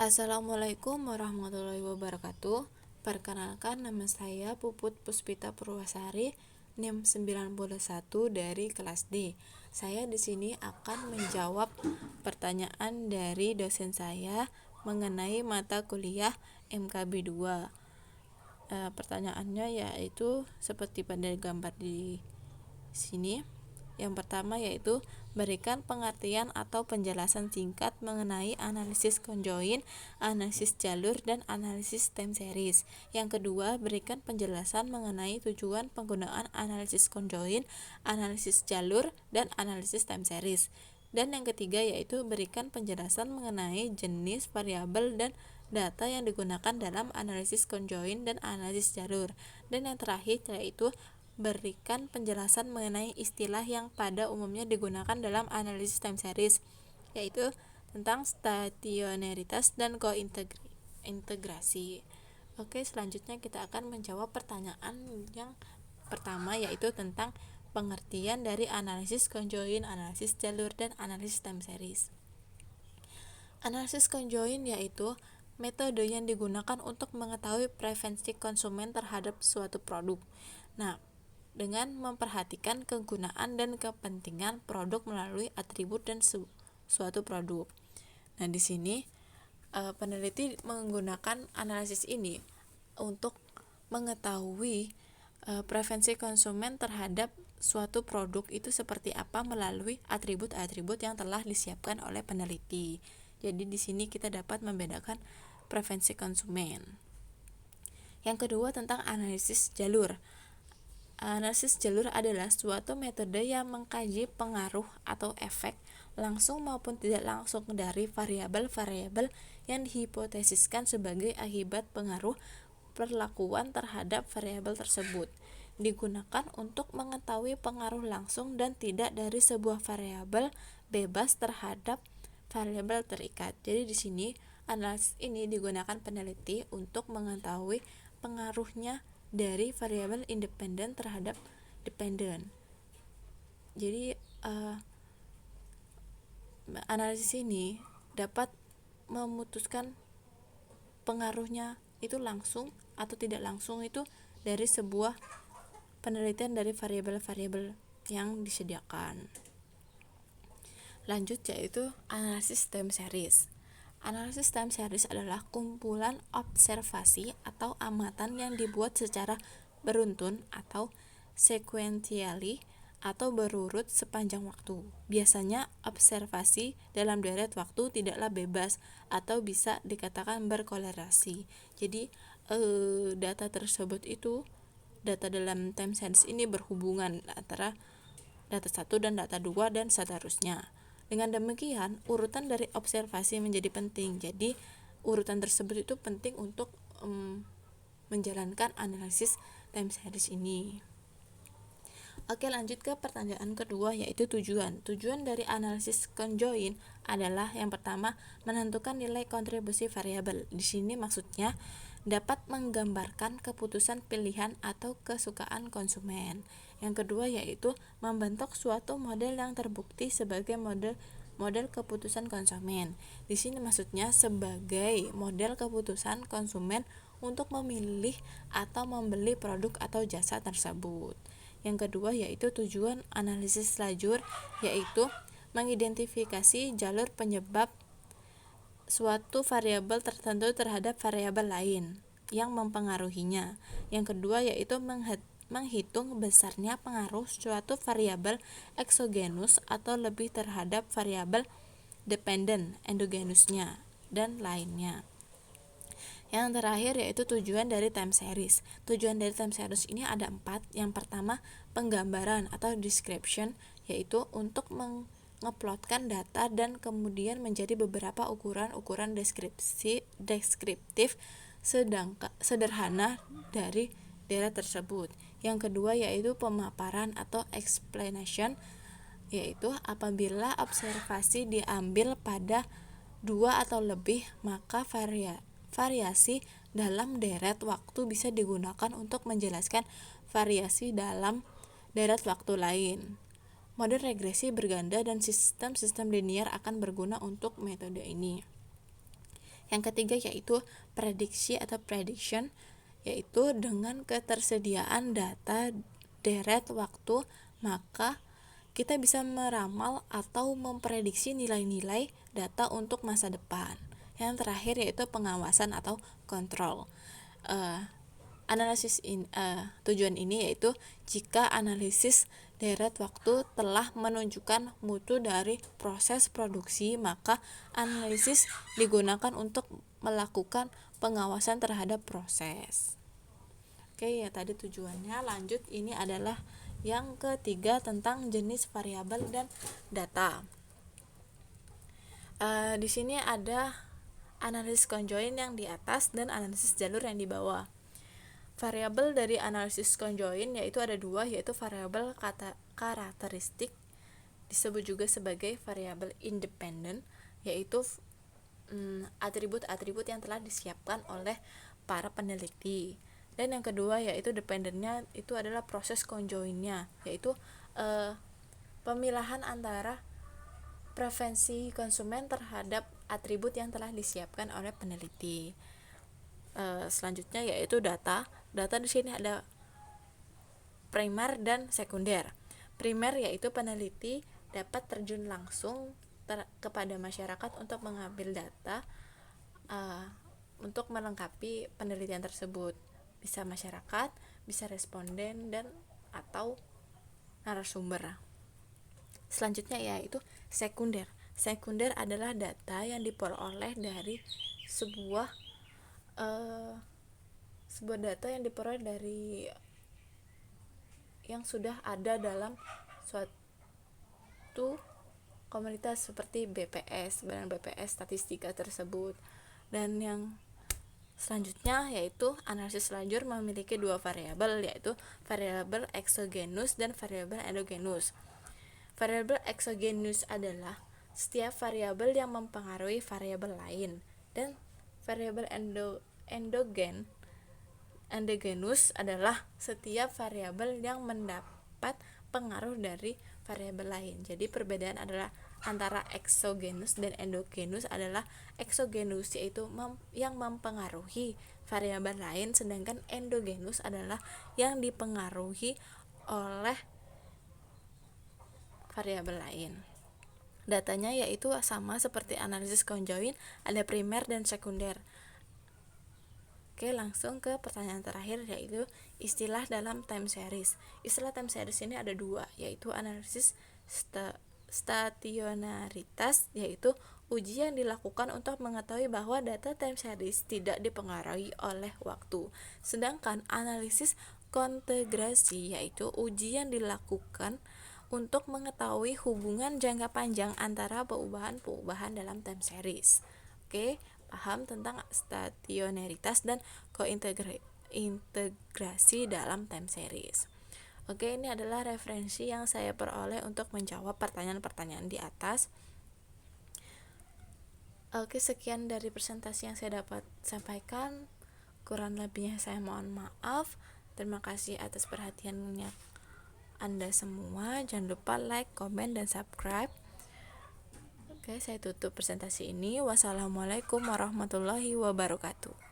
Assalamualaikum warahmatullahi wabarakatuh. Perkenalkan, nama saya Puput Puspita Purwasari, NIM 91 dari kelas D. Saya di sini akan menjawab pertanyaan dari dosen saya mengenai mata kuliah MKB 2. Pertanyaannya yaitu seperti pada gambar di sini. Yang pertama yaitu berikan pengertian atau penjelasan singkat mengenai analisis conjoin, analisis jalur, dan analisis time series. Yang kedua, berikan penjelasan mengenai tujuan penggunaan analisis conjoin, analisis jalur, dan analisis time series. Dan yang ketiga yaitu berikan penjelasan mengenai jenis variabel dan data yang digunakan dalam analisis conjoin dan analisis jalur. Dan yang terakhir yaitu berikan penjelasan mengenai istilah yang pada umumnya digunakan dalam analisis time series, yaitu tentang stationaritas dan kointegrasi. Oke, selanjutnya kita akan menjawab pertanyaan yang pertama, yaitu tentang pengertian dari analisis conjoin, analisis jalur, dan analisis time series. Analisis conjoin yaitu metode yang digunakan untuk mengetahui preferensi konsumen terhadap suatu produk. Nah, dengan memperhatikan kegunaan dan kepentingan produk melalui atribut dan suatu produk. Nah, di sini peneliti menggunakan analisis ini untuk mengetahui preferensi konsumen terhadap suatu produk itu seperti apa melalui atribut-atribut yang telah disiapkan oleh peneliti. Jadi di sini kita dapat membedakan preferensi konsumen. Yang kedua tentang analisis jalur. Analisis jalur adalah suatu metode yang mengkaji pengaruh atau efek langsung maupun tidak langsung dari variabel-variabel yang dihipotesiskan sebagai akibat pengaruh perlakuan terhadap variabel tersebut. Digunakan untuk mengetahui pengaruh langsung dan tidak dari sebuah variabel bebas terhadap variabel terikat. Jadi di sini analisis ini digunakan peneliti untuk mengetahui pengaruhnya dari variabel independen terhadap dependen. Jadi analisis ini dapat memutuskan pengaruhnya itu langsung atau tidak langsung itu dari sebuah penelitian dari variabel-variabel yang disediakan. Lanjut yaitu analisis time series. Analisis time series adalah kumpulan observasi atau amatan yang dibuat secara beruntun atau sequentially atau berurut sepanjang waktu. Biasanya observasi dalam deret waktu tidaklah bebas atau bisa dikatakan berkolerasi. Jadi data tersebut itu data dalam time series ini berhubungan antara data 1 dan data 2 dan seterusnya. Dengan demikian, urutan dari observasi menjadi penting. Jadi, urutan tersebut itu penting untuk menjalankan analisis time series ini. Oke, lanjut ke pertanyaan kedua yaitu tujuan. Tujuan dari analisis conjoin adalah yang pertama, menentukan nilai kontribusi variabel. Di sini maksudnya dapat menggambarkan keputusan pilihan atau kesukaan konsumen. Yang kedua yaitu membentuk suatu model yang terbukti sebagai model keputusan konsumen. Di sini maksudnya sebagai model keputusan konsumen untuk memilih atau membeli produk atau jasa tersebut. Yang kedua yaitu tujuan analisis lajur, yaitu mengidentifikasi jalur penyebab suatu variabel tertentu terhadap variabel lain yang mempengaruhinya. Yang kedua yaitu menghitung besarnya pengaruh suatu variabel eksogenus atau lebih terhadap variabel dependen endogenusnya dan lainnya. Yang terakhir yaitu tujuan dari time series. Tujuan dari time series ini ada 4. Yang pertama, penggambaran atau description, yaitu untuk mengeplotkan data dan kemudian menjadi beberapa ukuran deskriptif sederhana dari data tersebut. Yang kedua yaitu pemaparan atau explanation, yaitu apabila observasi diambil pada 2 atau lebih, maka variasi dalam deret waktu bisa digunakan untuk menjelaskan variasi dalam deret waktu lain. Model regresi berganda dan sistem-sistem linier akan berguna untuk metode ini. Yang ketiga yaitu prediksi atau prediction, yaitu dengan ketersediaan data deret waktu, maka kita bisa meramal atau memprediksi nilai-nilai data untuk masa depan. Yang terakhir yaitu pengawasan atau kontrol. Tujuan ini yaitu jika analisis deret waktu telah menunjukkan mutu dari proses produksi, maka analisis digunakan untuk melakukan pengawasan terhadap proses. Oke, ya tadi tujuannya. Lanjut, ini adalah yang ketiga tentang jenis variabel dan data. Di sini ada analisis conjoin yang di atas dan analisis jalur yang di bawah. Variabel dari analisis conjoin yaitu ada dua, yaitu variabel karakteristik, disebut juga sebagai variabel independen, yaitu atribut-atribut yang telah disiapkan oleh para peneliti. Dan yang kedua yaitu dependennya, itu adalah proses conjoinnya, yaitu pemilahan antara preferensi konsumen terhadap atribut yang telah disiapkan oleh peneliti. Selanjutnya yaitu data. Data di sini ada primer dan sekunder. Primer yaitu peneliti dapat terjun langsung kepada masyarakat untuk mengambil data untuk melengkapi penelitian tersebut. Bisa masyarakat, bisa responden, dan atau narasumber. Selanjutnya yaitu sekunder. Sekunder adalah data yang diperoleh dari sebuah data yang diperoleh dari yang sudah ada dalam suatu komunitas seperti BPS, Badan BPS Statistika tersebut. Dan yang selanjutnya yaitu analisis lanjut memiliki dua variabel, yaitu variabel exogenus dan variabel endogenus. Variabel exogenus adalah setiap variabel yang mempengaruhi variabel lain, dan variabel endogenus adalah setiap variabel yang mendapat pengaruh dari variabel lain. Jadi perbedaan adalah antara exogenus dan endogenus adalah exogenus yaitu yang mempengaruhi variabel lain, sedangkan endogenus adalah yang dipengaruhi oleh variabel lain. Datanya yaitu sama seperti analisis conjoin, ada primer dan sekunder. Oke, langsung ke pertanyaan terakhir, yaitu istilah dalam time series. Istilah time series ini ada dua, yaitu analisis stationaritas, yaitu uji yang dilakukan untuk mengetahui bahwa data time series tidak dipengaruhi oleh waktu. Sedangkan analisis kontegrasi yaitu uji yang dilakukan untuk mengetahui hubungan jangka panjang antara perubahan-perubahan dalam time series. Oke, paham tentang stationaritas dan kointegrasi dalam time series. Oke, ini adalah referensi yang saya peroleh untuk menjawab pertanyaan-pertanyaan di atas. Oke, sekian dari presentasi yang saya dapat sampaikan. Kurang lebihnya saya mohon maaf. Terima kasih atas perhatiannya Anda semua. Jangan lupa like, komen, dan subscribe. Oke, saya tutup presentasi ini. Wassalamualaikum warahmatullahi wabarakatuh.